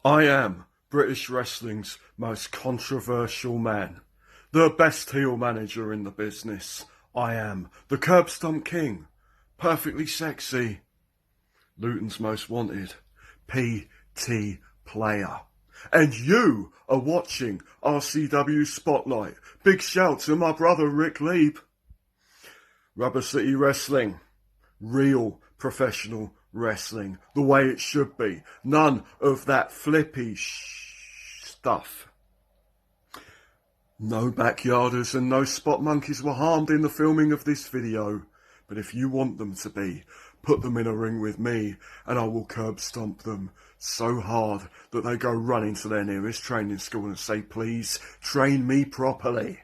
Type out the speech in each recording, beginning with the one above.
I am British wrestling's most controversial man, the best heel manager in the business. I am the Curb Stomp King, perfectly sexy, Luton's most wanted, PT player. And you are watching RCW Spotlight. Big shout to my brother Rick Lieb. Rubber City Wrestling, real professional wrestling, the way it should be. None of that flippy stuff. No backyarders and no spot monkeys were harmed in the filming of this video, but if you want them to be, put them in a ring with me and I will curb stomp them so hard that they go running to their nearest training school and say, please train me properly.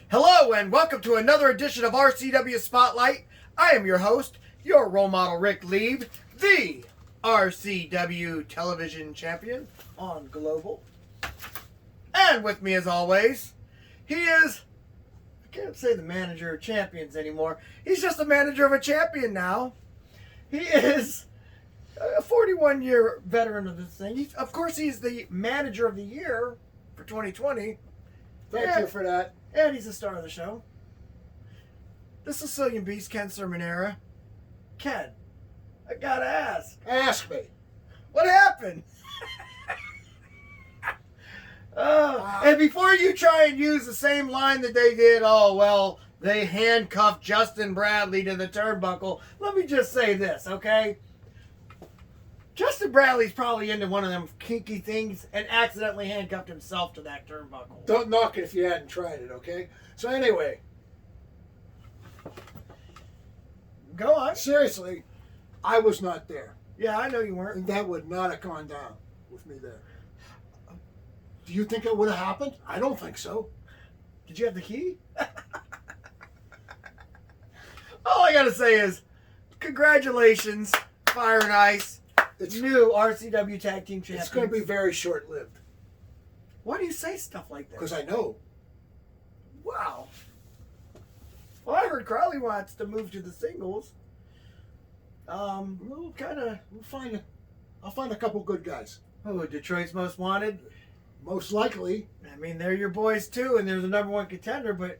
Hello and welcome to another edition of RCW Spotlight. I am your host, your role model Rick Lieb, the RCW television champion on Global. And with me as always, he is, I can't say the manager of champions anymore. He's just the manager of a champion now. He is a 41-year veteran of this thing. Of course, he's the manager of the year for 2020. Thank you for that. And he's the star of the show. The Sicilian beast, Ken Cerminara. Ken, I gotta ask. Ask me. What happened? And before you try and use the same line that they did, they handcuffed Justin Bradley to the turnbuckle, let me just say this, okay? Justin Bradley's probably into one of them kinky things and accidentally handcuffed himself to that turnbuckle. Don't knock it if you hadn't tried it, okay? So anyway. Go on. Seriously, I was not there. Yeah, I know you weren't. And that would not have gone down with me there. Do you think it would have happened? I don't think so. Did you have the key? All I gotta say is, congratulations, Fire and Ice. It's new RCW Tag Team Champions. It's going to be very short-lived. Why do you say stuff like that? Because I know. Wow. Well, I heard Crowley wants to move to the singles. I'll find a couple good guys. Oh, Detroit's Most Wanted? Most likely. I mean, they're your boys too, and they're the number one contender, but...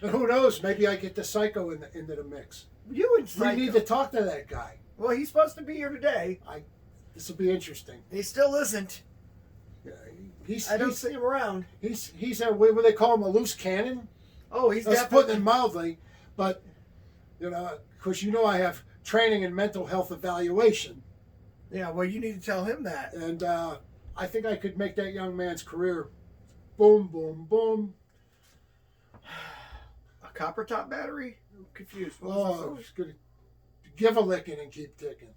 And who knows, maybe I get the Psycho into the mix. You and Psycho. We need to talk to that guy. Well, he's supposed to be here today. This will be interesting. He still isn't. Yeah, I don't see him around. He's what do they call him, a loose cannon? Oh, he's That's definitely... putting it mildly, but because I have training in mental health evaluation. Yeah, well, you need to tell him that. And I think I could make that young man's career boom, boom, boom. A copper top battery? I'm confused. It's going to give a licking and keep ticking.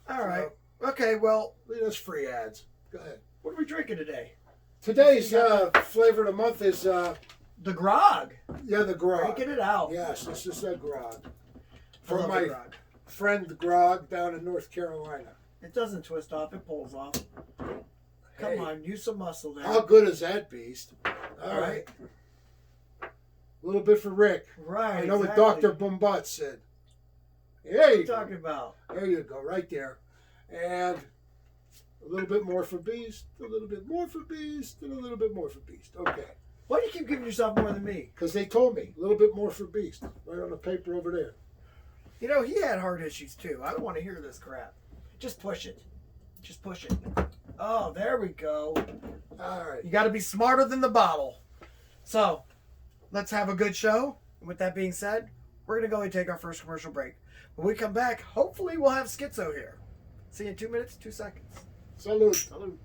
All right. Okay, well... Those free ads. Go ahead. What are we drinking today? Today's flavor of the month is... the grog. Yeah, the grog. Breaking it out. Yes, this is a grog. I From love my the grog. friend Grog down in North Carolina. It doesn't twist off. It pulls off. Come on, use some muscle there. How good is that beast? All right. A little bit for Rick. Right. I know what Dr. Bombat said. There What are you you go. talking about? There you go, right there. And a little bit more for Beast, a little bit more for Beast, and a little bit more for Beast. Okay. Why do you keep giving yourself more than me? Because they told me, a little bit more for Beast. Right on the paper over there. You know, he had heart issues too. I don't want to hear this crap. Just push it. Just push it. Oh, there we go. All right. You got to be smarter than the bottle. So, let's have a good show. And with that being said, we're going to go and take our first commercial break. When we come back, hopefully we'll have Skitzo here. See you in 2 minutes, 2 seconds. Salute. Salute.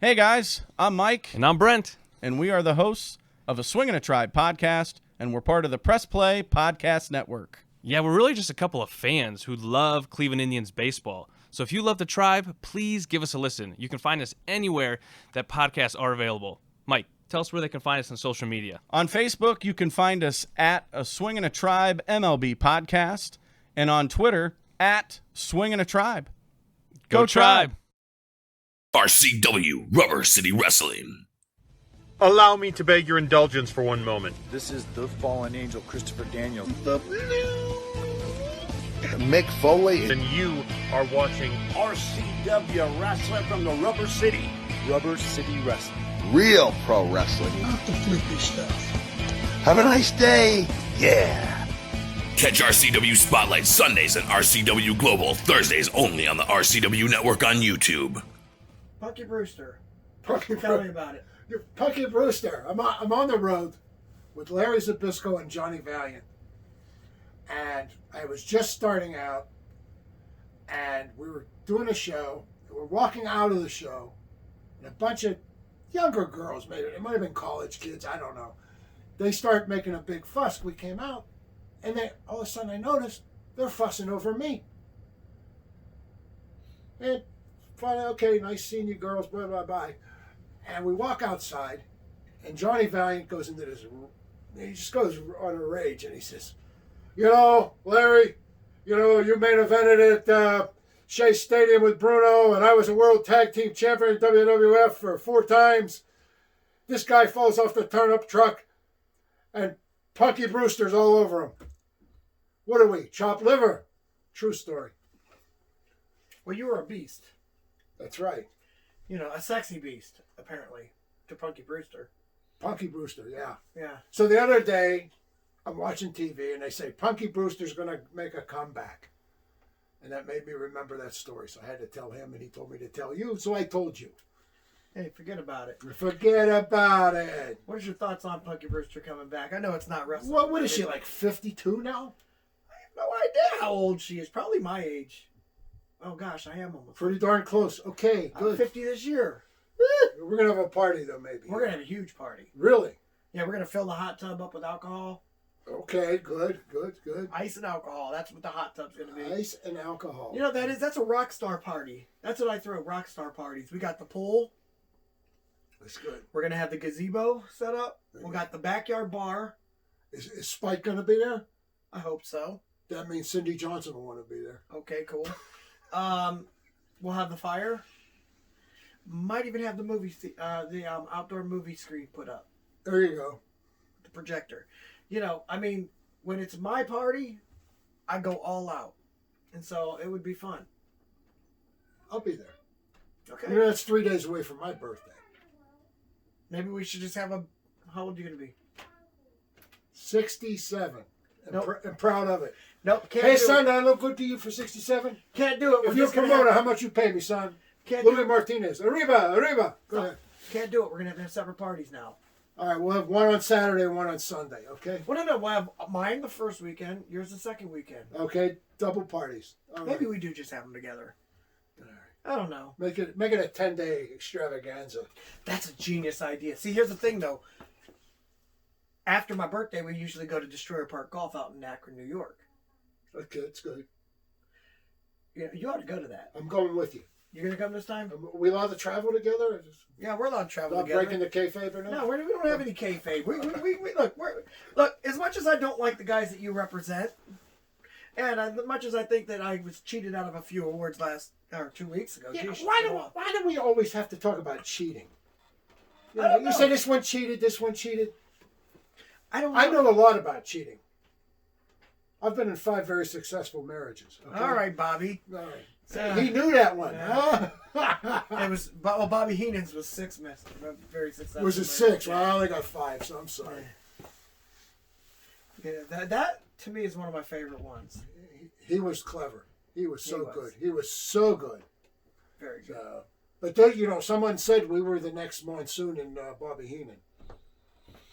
Hey guys, I'm Mike, And I'm Brent. and we are the hosts of a Swingin' a Tribe podcast, and we're part of the Press Play Podcast Network. Yeah, we're really just a couple of fans who love Cleveland Indians baseball. So if you love the Tribe, please give us a listen. You can find us anywhere that podcasts are available. Mike, tell us where they can find us on social media. On Facebook, you can find us at a Swingin' a Tribe MLB podcast, and on Twitter at Swingin' a Tribe. Go Tribe! RCW Rubber City Wrestling. Allow me to beg your indulgence for one moment. This is the fallen angel, Christopher Daniels. Mick Foley. And you are watching RCW Wrestling from the Rubber City. Rubber City Wrestling. Real pro wrestling. Not the flippy stuff. Have a nice day. Yeah. Catch RCW Spotlight Sundays and RCW Global Thursdays only on the RCW Network on YouTube. Punky Brewster. Punky Tell me Bru- about it. Punky Brewster. I'm on the road with Larry Zbyszko and Johnny Valiant. And I was just starting out, and we were doing a show. We're walking out of the show, and a bunch of younger girls, maybe it might have been college kids, I don't know. They start making a big fuss. We came out, and then all of a sudden I noticed they're fussing over me. And finally, okay, nice seeing you girls, blah, blah, blah. And we walk outside, and Johnny Valiant goes into this, he just goes on a rage, and he says, you know, Larry, you know, you main evented at Shea Stadium with Bruno, and I was a world tag team champion in WWF for 4 times. This guy falls off the turnip truck, and Punky Brewster's all over him. What are we, chopped liver? True story. Well, you were a beast. That's right. You know, a sexy beast, apparently, to Punky Brewster. Punky Brewster, yeah. Yeah. So the other day, I'm watching TV, and they say Punky Brewster's going to make a comeback. And that made me remember that story. So I had to tell him, and he told me to tell you, so I told you. Hey, forget about it. Forget about it. What is your thoughts on Punky Brewster coming back? I know it's not wrestling. What is she, like 52 now? I have no idea how old she is. Probably my age. Oh, gosh, I am almost. Pretty darn close. Okay, I'm good. 50 this year. We're going to have a party, though, maybe. We're going to have a huge party. Really? Yeah, we're going to fill the hot tub up with alcohol. Okay, good. Ice and alcohol. That's what the hot tub's going to be. Ice and alcohol. You know, that's a rock star party. That's what I throw, rock star parties. We got the pool. That's good. We're going to have the gazebo set up. We got the backyard bar. Is Spike going to be there? I hope so. That means Cindy Johnson will want to be there. Okay, cool. We'll have the fire. Might even have the outdoor movie screen put up. There you go. The projector. You know, I mean, when it's my party, I go all out. And so it would be fun. I'll be there. Okay. You know, that's 3 days away from my birthday. Maybe we should just have a... How old are you going to be? 67. Nope. I'm proud of it. Nope. Can't Hey, do son, it. I look good to you for 67? Can't do it. If We're you're a just gonna promoter, have- how much you pay me, son? Can't do Louis it. Martinez. Arriba. Go ahead. Can't do it. We're going to have separate parties now. All right, we'll have one on Saturday and one on Sunday, okay? Well, no. We'll have mine the first weekend, yours the second weekend. Okay, double parties. All Maybe right. we do just have them together. All right. I don't know. Make it a 10-day extravaganza. That's a genius idea. See, here's the thing, though. After my birthday, we usually go to Destroyer Park Golf out in Akron, New York. Okay, it's good. Yeah, you ought to go to that. I'm going with you. You're going to come this time? Are we allowed to travel together? Yeah, we're allowed to travel Not together. breaking the kayfabe or not? No, we don't have any kayfabe. We look. As much as I don't like the guys that you represent, and as much as I think that I was cheated out of a few awards 2 weeks ago. Yeah, Geez, why do we always have to talk about cheating? I don't You know. say this one cheated, this one cheated. I don't. I know a lot about cheating. I've been in 5 very successful marriages. Okay? All right, Bobby. All right. He knew that one. It was Bobby Heenan's was 6 very successful. Was it 6? Well, I only got 5, so I'm sorry. Yeah, that to me is one of my favorite ones. He was clever. He was so He was. good. He was so good. Very good. But then, someone said we were the next Monsoon and Bobby Heenan.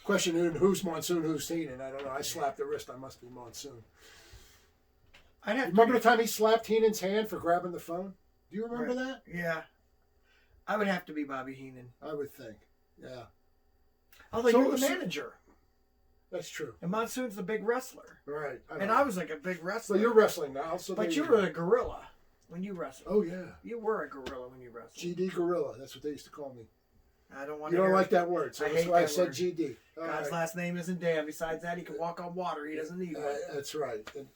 Question is, who's Monsoon, who's Heenan? I don't know. I slapped the wrist. I must be Monsoon. I'd have Remember the time he slapped Heenan's hand for grabbing the phone? Do you remember that? Yeah. I would have to be Bobby Heenan. I would think. Yeah. Although So- you're the so- manager. That's true. And Monsoon's the big wrestler. Right. And I was like a big wrestler. So you're wrestling now. So But there you you were go. a gorilla when you wrestled. Oh, yeah. You were a gorilla when you wrestled. GD Gorilla. That's what they used to call me. I don't want You to don't hear like that word, so I that's hate why I that said word. GD. All God's right. last name isn't Dan. Besides that, he can walk on water. He doesn't need one. That's right. And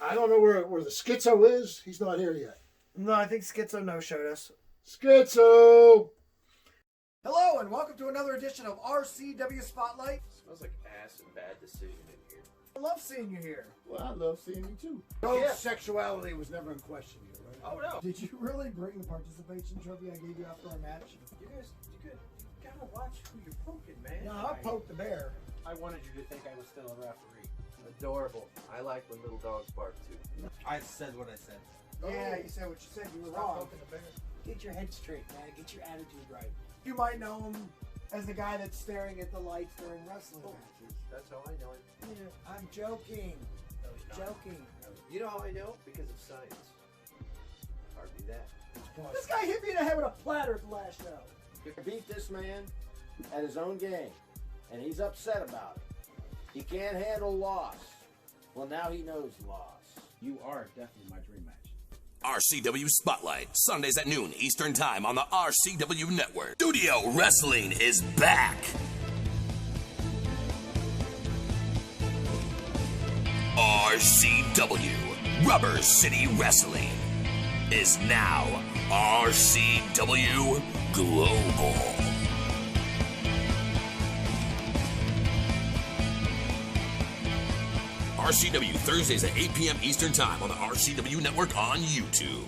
I don't know where the Skitzo is. He's not here yet. No, I think Skitzo no-showed us. Skitzo! Hello, and welcome to another edition of RCW Spotlight. Smells like ass and bad decision in here. I love seeing you here. Well, I love seeing you too. Sexuality was never in question here, right? Oh no! Did you really bring the participation trophy I gave you after our match? You gotta watch who you're poking, man. No, I poked the bear. I wanted you to think I was still a referee. Adorable. I like when little dogs bark too. I said what I said. Yeah, you said what you said. You were Stop wrong. poking the bear. Get your head straight, man. Get your attitude right. You might know him as the guy that's staring at the lights during wrestling matches. That's how I know it. Yeah, I'm joking. No, he's not. Joking. You know how I know? Because of science. Hardly that. This guy hit me in the head with a platter at the last show. You beat this man at his own game, and he's upset about it. He can't handle loss. Well, now he knows loss. You are definitely my dream match. RCW Spotlight, Sundays at noon Eastern Time on the RCW Network. Studio Wrestling is back. RCW, Rubber City Wrestling, is now RCW Global. RCW Thursdays at 8 p.m. Eastern Time on the RCW Network on YouTube.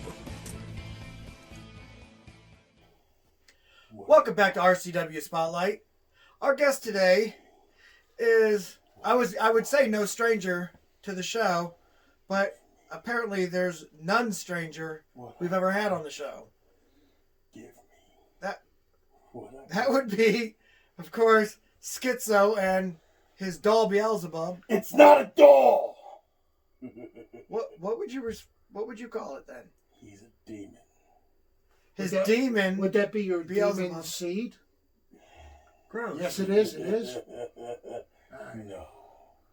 Welcome back to RCW Spotlight. Our guest today is, I would say no stranger to the show, but apparently there's none stranger we've ever had on the show. Give me That would be, of course, Skitzo and his doll Beelzebub. It's not a doll. What would you call it then? He's a demon. His Would that- demon. Would that be your Beelzebub. demon seed? Gross. Yes, it is. It is. No,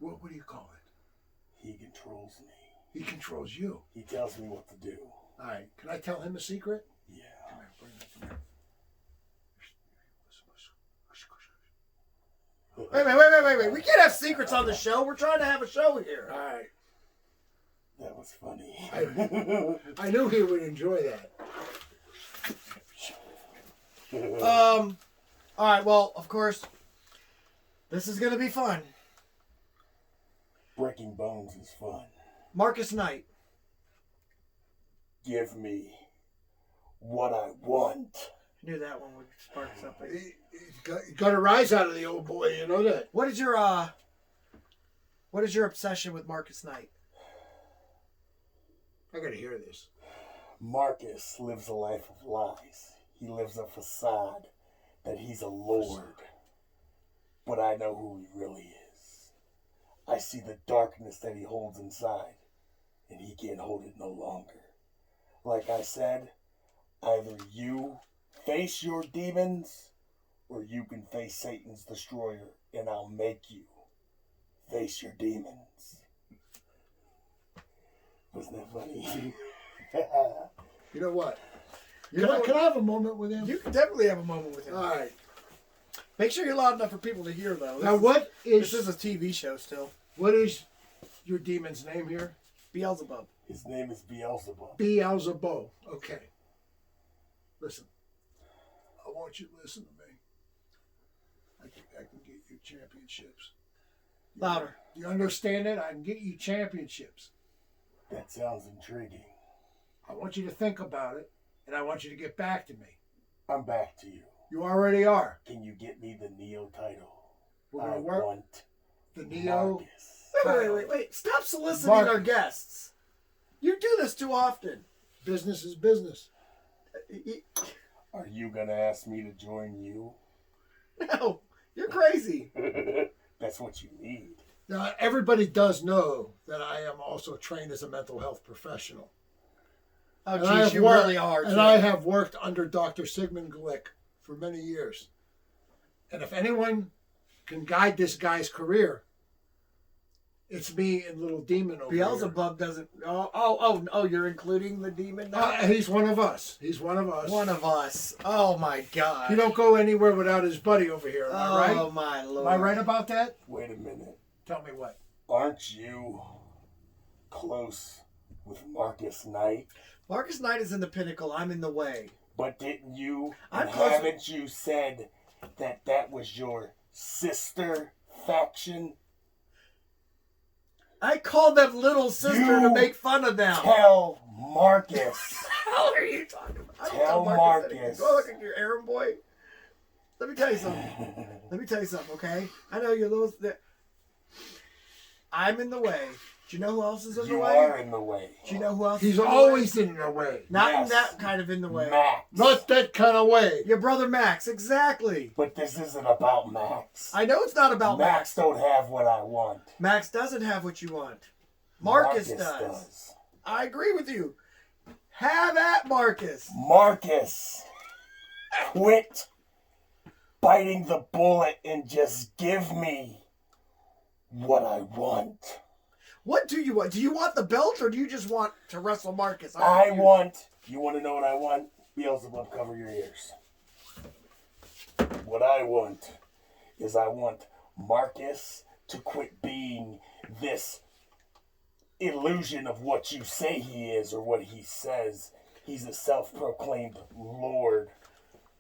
What do you call it? he controls me. He controls you. He tells me what to do. All right. Can I tell him a secret? Yeah. Come here. Bring it. Come here. Wait. We can't have secrets on the show. We're trying to have a show here. All right. That was funny. I knew he would enjoy that. All right, well, of course, this is going to be fun. Breaking bones is fun. Marcus Knight. Give me what I want. I knew that one would spark something. He got a rise out of the old boy, you know that. What is your obsession with Marcus Knight? I got to hear this. Marcus lives a life of lies. He lives a facade that he's a lord. But I know who he really is. I see the darkness that he holds inside, and he can't hold it no longer. Like I said, either you face your demons, or you can face Satan's destroyer, and I'll make you face your demons. Wasn't that funny? You know what? Can I have a moment with him? You can definitely have a moment with him. All right. Make sure you're loud enough for people to hear, though. Now, This is a TV show still. What is your demon's name here? Beelzebub. His name is Beelzebub. Beelzebub. Okay. Listen. I want you to listen to me. I can get you championships. Louder. Do you understand it? I can get you championships. That sounds intriguing. I want you to think about it, and I want you to get back to me. I'm back to you. You already are. Can you get me the Neo title? We're I going to work want the Neo. Wait. Stop soliciting our guests. You do this too often. Business is business. Are you going to ask me to join you? No, you're crazy. That's what you need. Now, everybody does know that I am also trained as a mental health professional. Oh, And I geez, have you worked- really are, And too. I have worked under Dr. Sigmund Glick for many years. And if anyone can guide this guy's career, it's me and little demon over Beelzebub doesn't. Oh! You're including the demon now. here. He's one of us. He's one of us. One of us. Oh my God. He don't go anywhere without his buddy over here. Am I right? Oh my Lord. Am I right about that? Wait a minute. Tell me what. Aren't you close with Marcus Knight? Marcus Knight is in the pinnacle. I'm in the way. But didn't you, I'm and close- haven't you said that was your sister faction? I called them little sister to make fun of them. Tell Marcus. How are you talking about? I don't Tell anything. Marcus. Go look at your errand boy. Let me tell you something. Okay? I know you're little. I'm in the way. Do you know who else is in the You way? are in the way. Do you know who else? He's is in the always way? in the way. Not in Yes. that kind of in the way. Max. Not that kind of way. Your brother Max, exactly. But this isn't about Max. I know it's not about Max Max. don't have what I want. Max doesn't have what you want. Marcus does. does. I agree with you. Have at Marcus. Marcus, quit biting the bullet and just give me what I want. What do you want? Do you want the belt or do you just want to wrestle Marcus? I want, you want to know what I want? Beelzebub, cover your ears. What I want is I want Marcus to quit being this illusion of what you say he is or what he says. He's a self-proclaimed lord.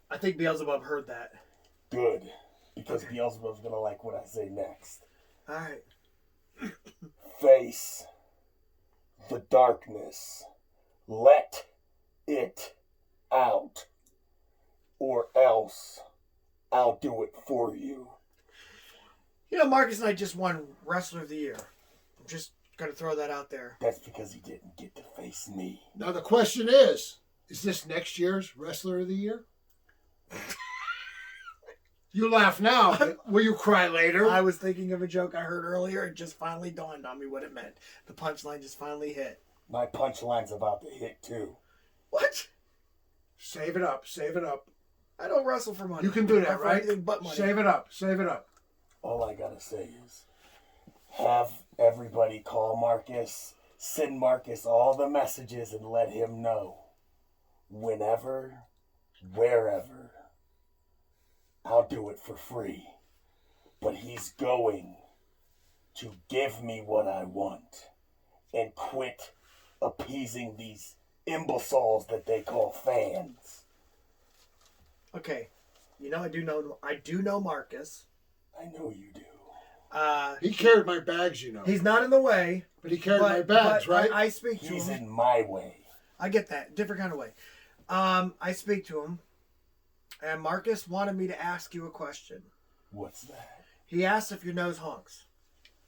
I think Beelzebub heard that. Good, because Beelzebub's going to like what I say next. All right. Face the darkness. Let it out. Or else I'll do it for you. You know, Marcus and I just won Wrestler of the Year. I'm just going to throw that out there. That's because he didn't get to face me. Now the question is this next year's Wrestler of the Year? You laugh now, but will you cry later? I was thinking of a joke I heard earlier. It just finally dawned on me what it meant. The punchline just finally hit. My punchline's about to hit too. What? Save it up. Save it up. I don't wrestle for money. You can do Not that, for right? anything but money. Save it up. Save it up. All I gotta say is, have everybody call Marcus, send Marcus all the messages and let him know. Whenever, wherever, I'll do it for free. But he's going to give me what I want and quit appeasing these imbeciles that they call fans. Okay. You know, I do know Marcus. I know you do. He carried my bags, you know. He's not in the way. But he carried my bags, right? I speak to He's him. in my way. I get that. Different kind of way. I speak to him. And Marcus wanted me to ask you a question. What's that? He asked if your nose honks.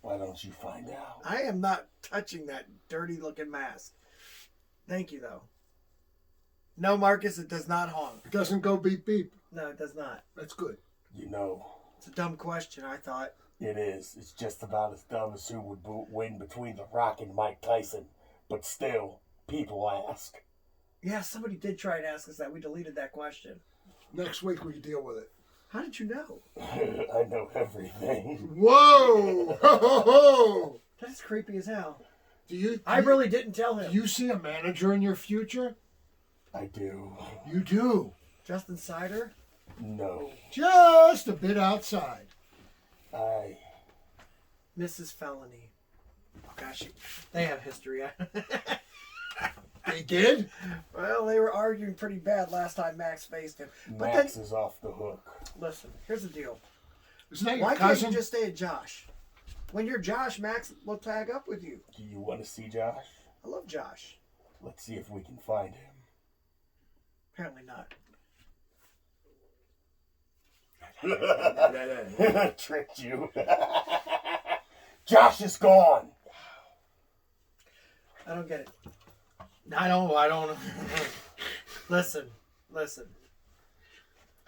Why don't you find out? I am not touching that dirty looking mask. Thank you, though. No, Marcus, it does not honk. It doesn't go beep beep. No, it does not. That's good. You know, It's a dumb question, I thought. it is. It's just about as dumb as who would win between The Rock and Mike Tyson. But still, people ask. Yeah, somebody did try and ask us that. We deleted that question. Next week we deal with it. How did you know? I know everything. Whoa! Ho, ho, ho. That's creepy as hell. I really didn't tell him. Do you see a manager in your future? I do. You do. Justin Sider? No. Just a bit outside. Mrs. Felony. Oh, gosh. They have history. They did? Well, they were arguing pretty bad last time Max faced him. But Max then, is off the hook. listen, here's the deal. Isn't that your Why can't cousin? you just stay at Josh? When you're Josh, Max will tag up with you. Do you want to see Josh? I love Josh. Let's see if we can find him. Apparently not. Tricked you. Josh is gone. I don't get it. I don't. Listen.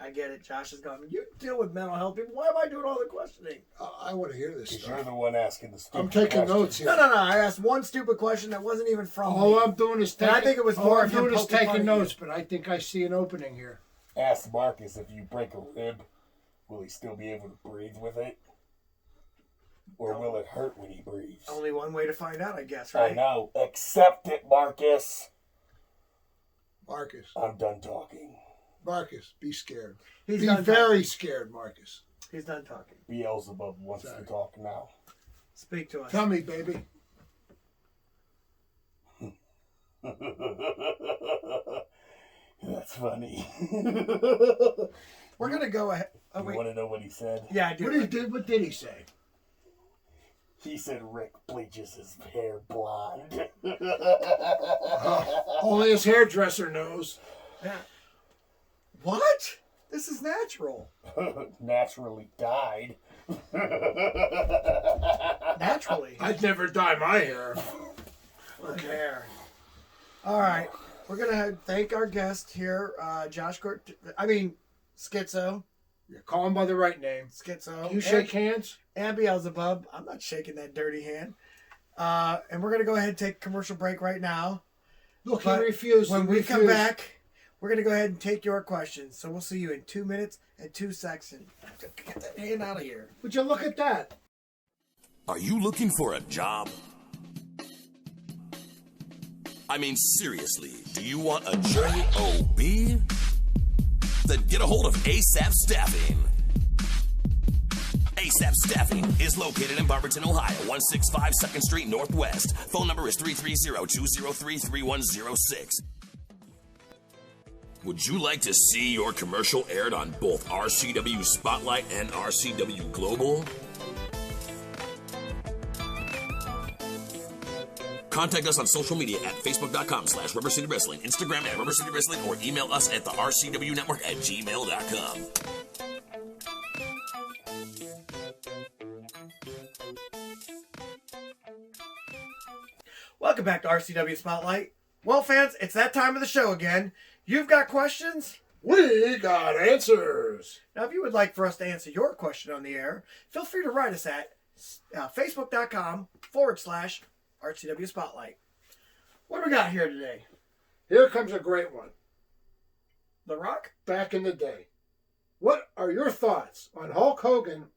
I get it. Josh is going, you deal with mental health people. Why am I doing all the questioning? I want to hear this Because stuff. you're the one asking the stupid I'm taking questions. notes here. No. I asked one stupid question that wasn't even from All me. I'm doing is And taking. I think it was all more I'm of him doing is poking fun taking at you. notes, but I think I see an opening here. Ask Marcus if you break a rib, will he still be able to breathe with it? Or will it hurt when he breathes? Only one way to find out, I guess, right? I know. Accept it, Marcus. Marcus. I'm done talking. Marcus, be scared. He's be done very scared, Marcus. He's done talking. Beelzebub wants to talk now. Speak to us. Tell me, baby. That's funny. We're going to go ahead. Oh, You wait. want to know what he said? Yeah, I do. What did he say? He said Rick bleaches his hair blonde. Only his hairdresser knows. Yeah. What? This is natural. Naturally dyed. Naturally. I'd never dye my hair. There. All right. We're going to thank our guest here, Skitzo. You call him by the right name. Skitzo. Can you shake hands? And Beelzebub. I'm not shaking that dirty hand. And we're going to go ahead and take a commercial break right now. Look, But he refused. When He we come refused. back, we're going to go ahead and take your questions. So we'll see you in 2 minutes and 2 seconds. Get that hand out of here. Would you look at that? Are you looking for a job? I mean, seriously, do you want a job? Then get a hold of ASAP Staffing. ASAP Staffing is located in Barberton, Ohio, 165 2nd Street Northwest. Phone number is 330-203-3106. Would you like to see your commercial aired on both RCW Spotlight and RCW Global? Contact us on social media at facebook.com/Rubber City Wrestling, Instagram at Rubber City Wrestling, or email us at the RCW Network at gmail.com. Welcome back to RCW Spotlight. Well, fans, it's that time of the show again. You've got questions? We got answers. Now, if you would like for us to answer your question on the air, feel free to write us at facebook.com/RCW Spotlight. What do we got here today? Here comes a great one. The Rock? Back in the day. What are your thoughts on Hulk Hogan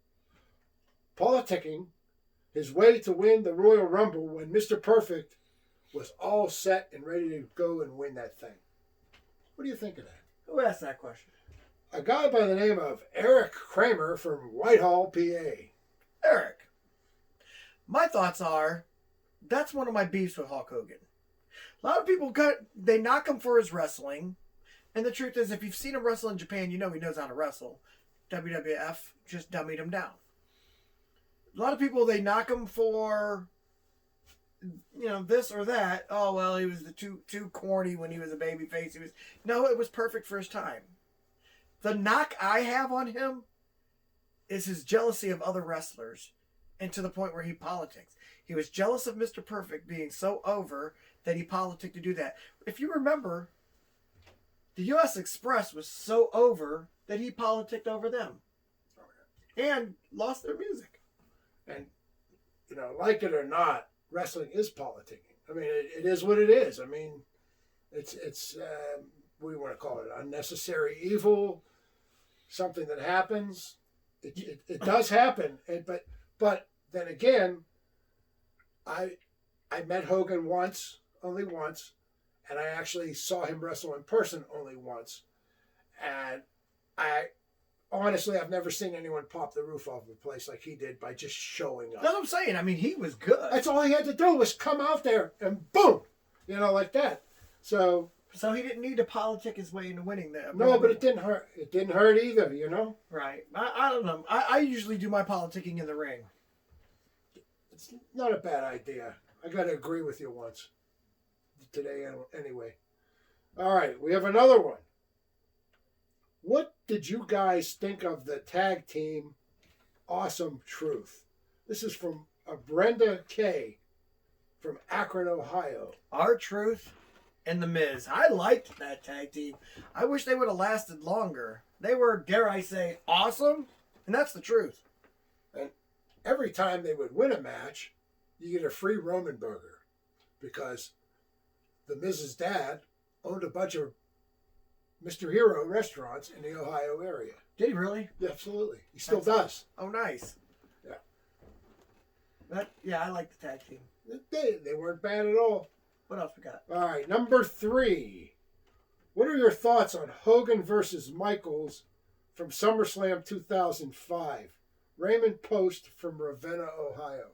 politicking his way to win the Royal Rumble when Mr. Perfect was all set and ready to go and win that thing? What do you think of that? Who asked that question? A guy by the name of Eric Kramer from Whitehall, PA. Eric. My thoughts are, that's one of my beefs with Hulk Hogan. A lot of people they knock him for his wrestling. And the truth is, if you've seen him wrestle in Japan, you know he knows how to wrestle. WWF just dummied him down. A lot of people, they knock him for, this or that. Oh, well, he was too corny when he was a babyface. No, it was perfect for his time. The knock I have on him is his jealousy of other wrestlers, and to the point where he politics. He was jealous of Mr. Perfect being so over that he politicked to do that. If you remember, the U.S. Express was so over that he politicked over them. And lost their music. And, like it or not, wrestling is politicking. I mean, it is what it is. I mean, it's what do you want to call it? Unnecessary evil, something that happens. It does happen. But then again, I met Hogan only once, and I actually saw him wrestle in person only once. And honestly, I've never seen anyone pop the roof off of a place like he did by just showing up. That's what I'm saying. I mean, he was good. That's all he had to do was come out there and boom, like that. So he didn't need to politic his way into winning that. No, but it didn't hurt. It didn't hurt either, Right. I don't know. I usually do my politicking in the ring. It's not a bad idea. I got to agree with you once. Today, anyway. All right, we have another one. What did you guys think of the tag team Awesome Truth? This is from Brenda K. from Akron, Ohio. R-Truth and The Miz. I liked that tag team. I wish they would have lasted longer. They were, dare I say, awesome, and that's the truth. And every time they would win a match, you get a free Roman burger because the Miz's dad owned a bunch of Mr. Hero restaurants in the Ohio area. Did he really? Yeah, absolutely. He still does. Oh, nice. Yeah. I like the tag team. They weren't bad at all. What else we got? All right, number 3. What are your thoughts on Hogan versus Michaels from SummerSlam 2005? Raymond Post from Ravenna, Ohio.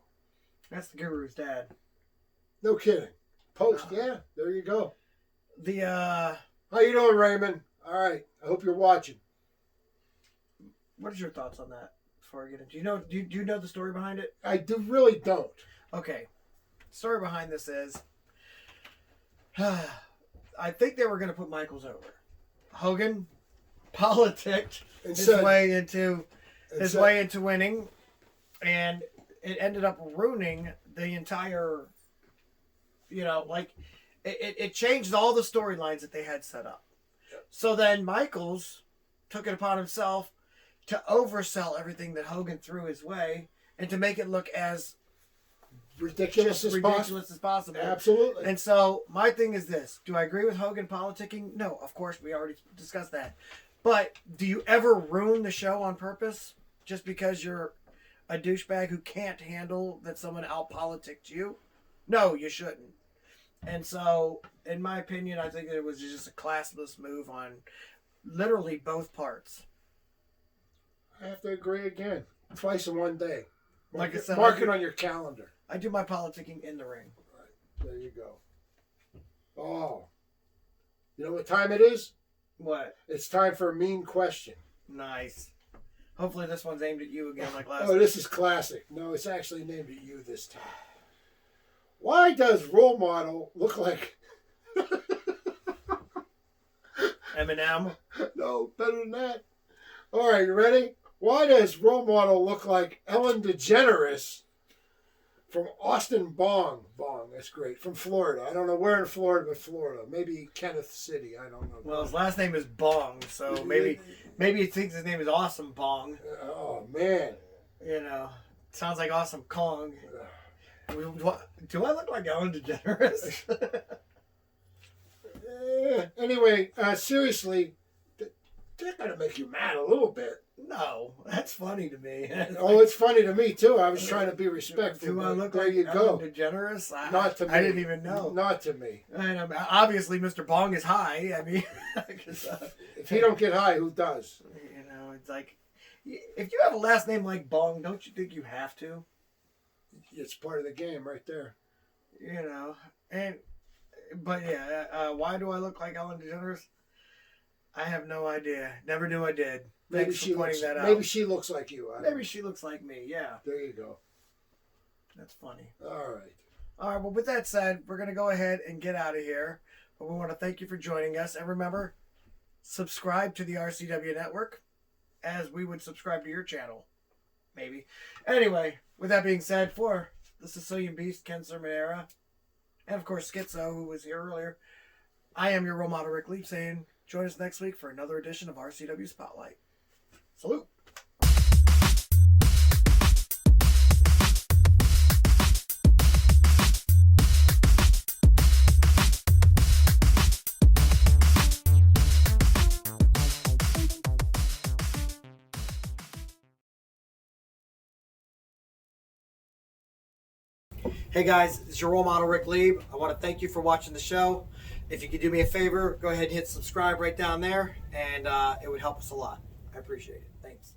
That's the Guru's dad. No kidding. Post, yeah. There you go. The How you doing, Raymond? All right. I hope you're watching. What is your thoughts on that? Before I get into, do you know the story behind it? I really don't. Okay, story behind this is, I think they were going to put Michaels over. Hogan politicked his way into winning, and it ended up ruining the entire. It changed all the storylines that they had set up. So then Michaels took it upon himself to oversell everything that Hogan threw his way and to make it look as ridiculous as possible. Absolutely. And so my thing is this. Do I agree with Hogan politicking? No, of course, we already discussed that. But do you ever ruin the show on purpose just because you're a douchebag who can't handle that someone out-politicked you? No, you shouldn't. And so, in my opinion, I think it was just a classless move on literally both parts. I have to agree again. Twice in one day. Like I said, mark it on your calendar. I do my politicking in the ring. Right. There you go. Oh. You know what time it is? What? It's time for a mean question. Nice. Hopefully this one's aimed at you again like last time. Oh, this is classic. No, it's actually named at you this time. Why does RoleModel look like... Eminem? No, better than that. All right, you ready? Why does RoleModel look like Ellen DeGeneres from Austin Bong? That's great. From Florida. I don't know where in Florida, but Florida. Maybe Kenneth City. I don't know. Well, his last name is Bong, so maybe he thinks his name is Awesome Bong. Oh, man. Sounds like Awesome Kong. Do I look like Ellen DeGeneres? Anyway, seriously, they're going to make you mad a little bit. No, that's funny to me. It's funny to me, too. I was trying to be respectful. Do I look there like you Ellen go. DeGeneres? Not to me. I didn't even know. Not to me. And obviously, Mr. Bong is high. I mean, if he don't get high, who does? It's like, if you have a last name like Bong, don't you think you have to? It's part of the game right there. But yeah, why do I look like Ellen DeGeneres? I have no idea. Never knew I did. Maybe she looks like you. Maybe she looks like me, yeah. There you go. That's funny. All right. Well, with that said, we're going to go ahead and get out of here. But we want to thank you for joining us. And remember, subscribe to the RCW Network as we would subscribe to your channel. Maybe. Anyway, with that being said, for the Sicilian Beast, Ken Cerminara, and of course Skitzo, who was here earlier, I am your role model, Rick Lieb, saying join us next week for another edition of RCW Spotlight. Salute. Hey guys, it's your role model, Rick Lieb. I want to thank you for watching the show. If you could do me a favor, go ahead and hit subscribe right down there, and it would help us a lot. I appreciate it. Thanks.